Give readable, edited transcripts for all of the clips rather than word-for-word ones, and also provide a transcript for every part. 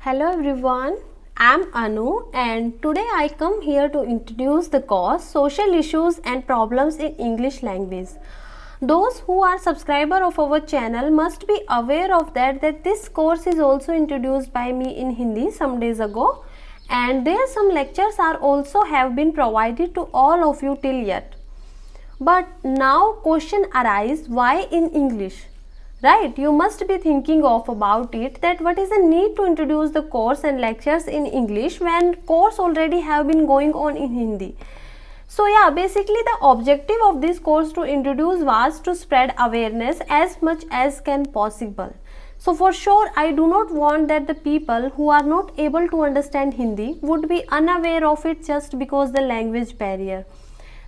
Hello everyone, I'm Anu and today I come here to introduce the course Social Issues and Problems in English Language. Those who are subscriber of our channel must be aware of that this course is also introduced by me in Hindi some days ago, and there some lectures are also have been provided to all of you till yet. But now question arise, why in English? Right, you must be thinking of about it, that what is the need to introduce the course and lectures in English when course already have been going on in Hindi. So yeah, basically the objective of this course to introduce was to spread awareness as much as can possible. So for sure I do not want that the people who are not able to understand Hindi would be unaware of it just because the language barrier.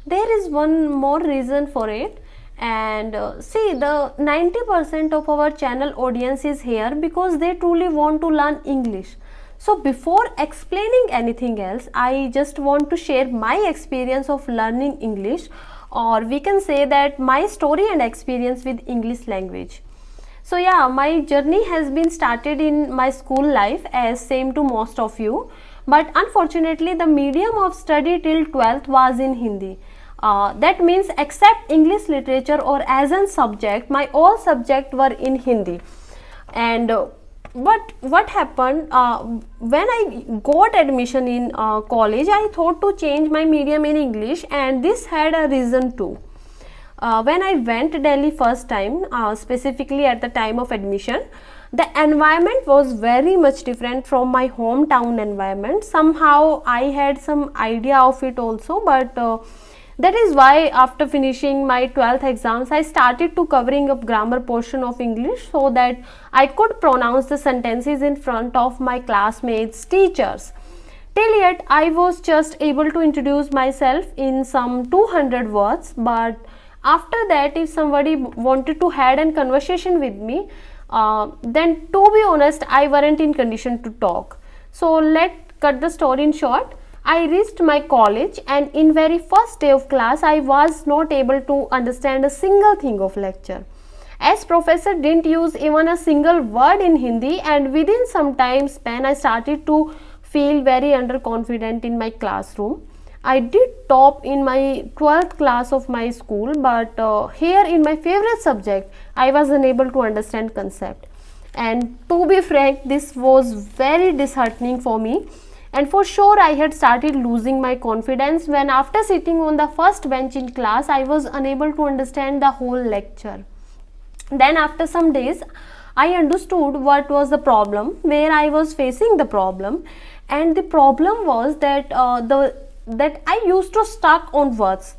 There is one more reason for it, and see, the 90% of our channel audience is here because they truly want to learn English. So before explaining anything else, I just want to share my experience of learning English, or we can say that my story and experience with English language. So yeah, my journey has been started in my school life as same to most of you, but unfortunately the medium of study till 12th was in Hindi. That means except English literature or as a subject, my all subjects were in Hindi. And but what happened, when I got admission in college, I thought to change my medium in English, and this had a reason too. When I went to Delhi first time, specifically at the time of admission, the environment was very much different from my hometown environment. Somehow I had some idea of it also, but that is why after finishing my 12th exams, I started to covering up grammar portion of English so that I could pronounce the sentences in front of my classmates, teachers. Till yet, I was just able to introduce myself in some 200 words, but after that, if somebody wanted to had a conversation with me, then to be honest, I weren't in condition to talk. So let's cut the story in short. I reached my college, and in very first day of class I was not able to understand a single thing of lecture, as professor didn't use even a single word in Hindi, and within some time span I started to feel very underconfident in my classroom. I did top in my 12th class of my school, but here in my favorite subject I was unable to understand concept, and to be frank, this was very disheartening for me. And for sure I had started losing my confidence when after sitting on the first bench in class I was unable to understand the whole lecture. Then after some days I understood what was the problem, where I was facing the problem, and the problem was that that I used to stuck on words.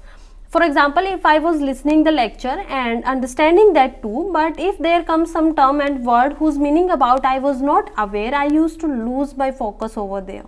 For example, if I was listening the lecture and understanding that too, but if there comes some term and word whose meaning about I was not aware, I used to lose my focus over there.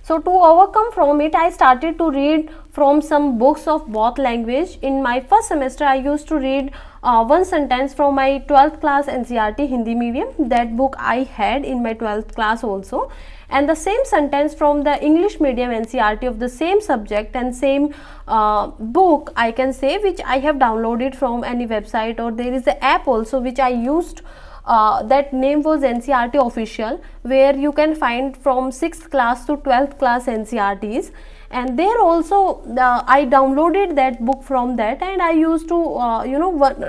So to overcome from it, I started to read from some books of both language. In my first semester, I used to read one sentence from my 12th class NCERT Hindi medium. That book I had in my 12th class also, and the same sentence from the English medium NCERT of the same subject and same book, I can say, which I have downloaded from any website, or there is an app also which I used. That name was NCERT official, where you can find from 6th class to 12th class NCERTs, and there also I downloaded that book from that, and I used to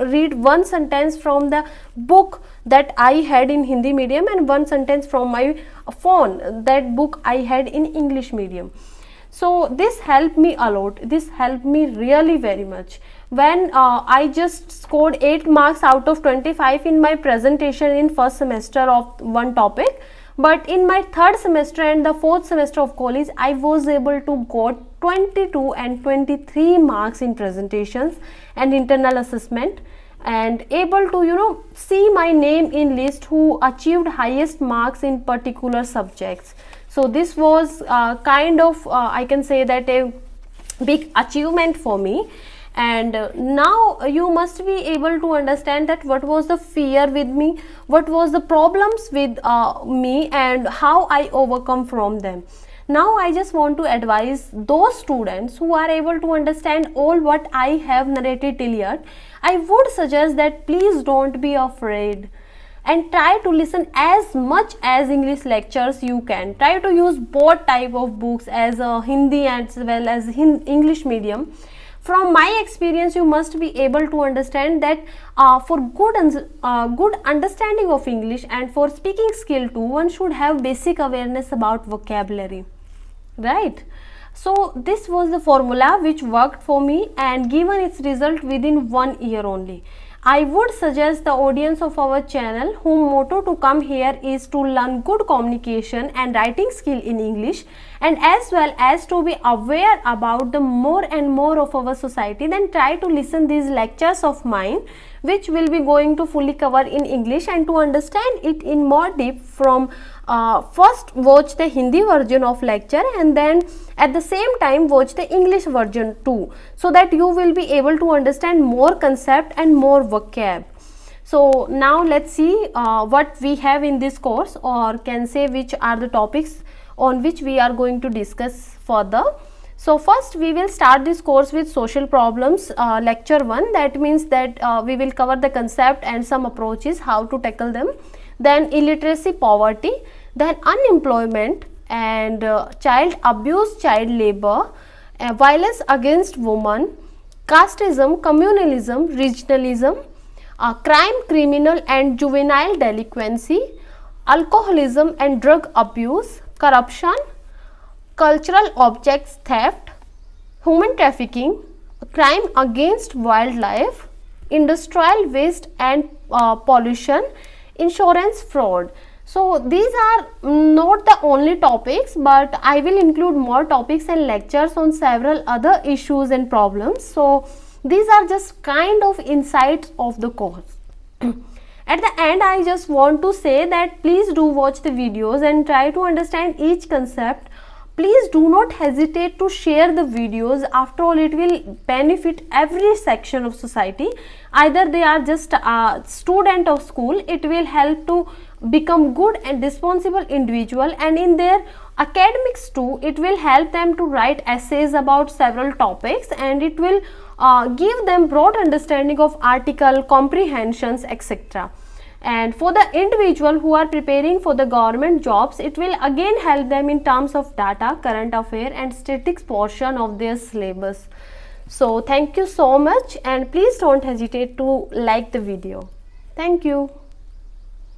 read one sentence from the book that I had in Hindi medium and one sentence from my phone, that book I had in English medium. So this helped me a lot, this helped me really very much. When I just scored 8 marks out of 25 in my presentation in first semester of one topic, but in my third semester and the fourth semester of college I was able to got 22 and 23 marks in presentations and internal assessment, and able to see my name in list who achieved highest marks in particular subjects. So this was kind of I can say that a big achievement for me. And now you must be able to understand that what was the fear with me, what was the problems with me, and how I overcome from them. Now I just want to advise those students who are able to understand all what I have narrated till yet. I would suggest that please don't be afraid. and try to listen as much as English lectures you can. Try to use both type of books, as Hindi as well as English medium. From my experience, you must be able to understand that for good understanding of English and for speaking skill too, one should have basic awareness about vocabulary, right? So this was the formula which worked for me and given its result within 1 year only. I would suggest the audience of our channel whom motto to come here is to learn good communication and writing skill in English, and as well as to be aware about the more and more of our society, then try to listen these lectures of mine which will be going to fully cover in English, and to understand it in more deep from first watch the Hindi version of lecture and then at the same time watch the English version too, so that you will be able to understand more concept and more vocab. So now let's see what we have in this course, or can say which are the topics on which we are going to discuss further. So first we will start this course with social problems, lecture 1. That means that we will cover the concept and some approaches how to tackle them. Then illiteracy, poverty, then unemployment and child abuse, child labor, violence against women, casteism, communalism, regionalism, crime, criminal and juvenile delinquency, alcoholism and drug abuse, corruption, cultural objects theft, human trafficking, crime against wildlife, industrial waste and pollution, insurance fraud. So these are not the only topics, but I will include more topics and lectures on several other issues and problems. So these are just kind of insights of the course. At the end, I just want to say that please do watch the videos and try to understand each concept. Please do not hesitate to share the videos. After all, it will benefit every section of society. Either they are just a student of school, it will help to become good and responsible individual, and in their academics too, it will help them to write essays about several topics, and it will give them broad understanding of article, comprehensions, etc. And for the individual who are preparing for the government jobs, it will again help them in terms of data, current affair and statistics portion of their syllabus. So thank you so much, and please don't hesitate to like the video. Thank you.